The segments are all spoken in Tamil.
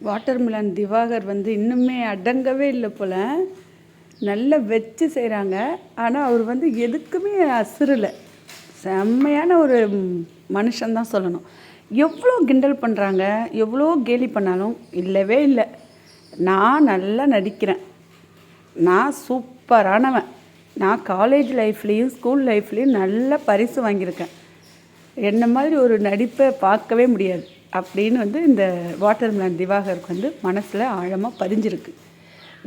வாட்டர்மெலன் திவாகர் வந்து இன்னுமே அடங்கவே இல்லை போல். நல்லா வச்சு செய்கிறாங்க. ஆனால் அவர் வந்து எதுக்குமே அசரலை. செம்மையான ஒரு மனுஷன்தான் சொல்லணும். எவ்வளோ கிண்டல் பண்ணுறாங்க, எவ்வளோ கேலி பண்ணாலும் இல்லவே இல்லை. நான் நல்லா நடிக்கிறேன், நான் சூப்பரானவன், நான் காலேஜ் லைஃப்லேயும் ஸ்கூல் லைஃப்லேயும் நல்ல பரிசு வாங்கியிருக்கேன், என்ன மாதிரி ஒரு நடிப்பை பார்க்கவே முடியாது அப்படின்னு வந்து இந்த வாட்டர்மெலன் திவாகருக்கு வந்து மனசில் ஆழமாக பதிஞ்சிருக்கு.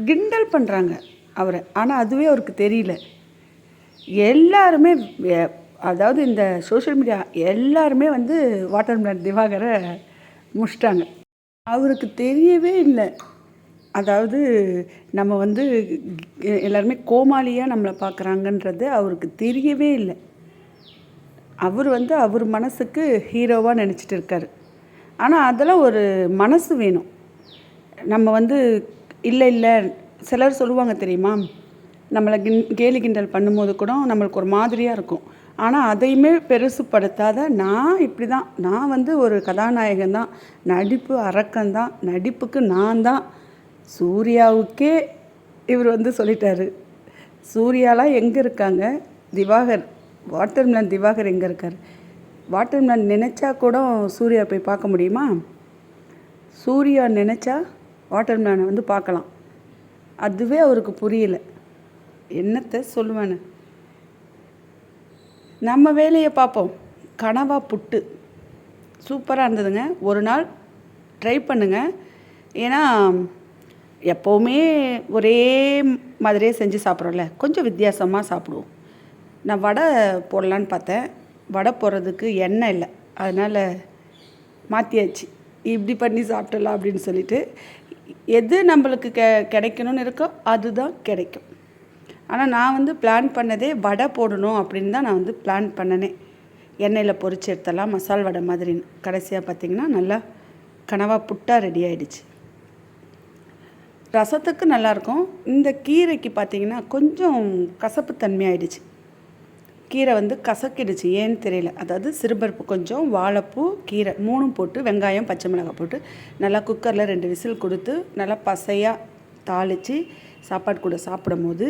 கிண்டல் பண்ணுறாங்க அவரை, ஆனால் அதுவே அவருக்கு தெரியல. எல்லாருமே அதாவது இந்த சோஷியல் மீடியா எல்லாருமே வந்து வாட்டர்மெலன் திவாகரை முடிச்சிட்டாங்க. அவருக்கு தெரியவே இல்லை. அதாவது நம்ம வந்து எல்லாருமே கோமாளியாக நம்மளை பார்க்குறாங்கன்றது அவருக்கு தெரியவே இல்லை. அவர் வந்து அவர் மனசுக்கு ஹீரோவாக நினச்சிட்டு இருக்கார். ஆனால் அதெல்லாம் ஒரு மனசு வேணும். நம்ம வந்து இல்லை சிலர் சொல்லுவாங்க தெரியுமா, நம்மளை கேலி கிண்டல் பண்ணும்போது கூட நம்மளுக்கு ஒரு மாதிரியாக இருக்கும். ஆனால் அதையுமே பெருசுப்படுத்தாத நான் இப்படி தான், நான் வந்து ஒரு கதாநாயகன் தான், நடிப்பு அரக்கன்தான், நடிப்புக்கு நான் தான். சூர்யாவுக்கே இவர் வந்து சொல்லிட்டாரு. சூர்யாலாம் எங்கே இருக்காங்க, திவாகர் வாட்டர்மெலன் திவாகர் எங்கே இருக்கார்? வாட்டர்மெலன் நினச்சா கூட சூர்யா போய் பார்க்க முடியுமா? சூர்யா நினச்சா வாட்டர்மெலனை வந்து பார்க்கலாம். அதுவே அவருக்கு புரியலை. என்னத்தை சொல்லுவேன்னு. நம்ம வேலையை பார்ப்போம். கனவா புட்டு சூப்பராக இருந்ததுங்க. ஒரு நாள் ட்ரை பண்ணுங்கள். ஏன்னா எப்போவுமே ஒரே மாதிரியே செஞ்சு சாப்பிட்றோம்ல, கொஞ்சம் வித்தியாசமாக சாப்பிடுவோம். நான் வடை போடலான்னு பார்த்தேன். வடை போடுறதுக்கு எண்ணெய் இல்லை, அதனால் மாற்றியாச்சு. இப்படி பண்ணி சாப்பிடலாம் அப்படின்னு சொல்லிட்டு, எது நம்மளுக்கு கிடைக்கணும்னு இருக்கோ அதுதான் கிடைக்கும். ஆனால் நான் வந்து பிளான் பண்ணதே வடை போடணும் அப்படின்னு தான் நான் வந்து பிளான் பண்ணினே. எண்ணெயில் பொரிச்சு எடுத்தலாம் மசால் வடை மாதிரின்னு. கடைசியாக பார்த்திங்கன்னா நல்லா கனவா புட்டாக ரெடி ஆகிடுச்சு. ரசத்துக்கு நல்லாயிருக்கும். இந்த கீரைக்கு பார்த்திங்கன்னா கொஞ்சம் கசப்புத்தன்மையாகிடுச்சு. கீரை வந்து கசக்கிடுச்சு, ஏன்னு தெரியல. அதாவது சிறுபருப்பு கொஞ்சம், வாழைப்பூ, கீரை 3 போட்டு, வெங்காயம் பச்சை மிளகாய் போட்டு நல்லா குக்கரில் 2 விசில் கொடுத்து நல்லா பசையாக தாளித்து சாப்பாடு கூட சாப்பிடும் போது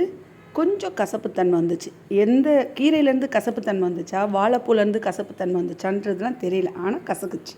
கொஞ்சம் கசப்புத்தன்மை வந்துச்சு. எந்த கீரையிலேருந்து கசப்புத்தன்மை வந்துச்சா, வாழைப்பூலேருந்து கசப்புத்தன்மை வந்துச்சான்றதுலாம் தெரியல, ஆனால் கசக்குச்சு.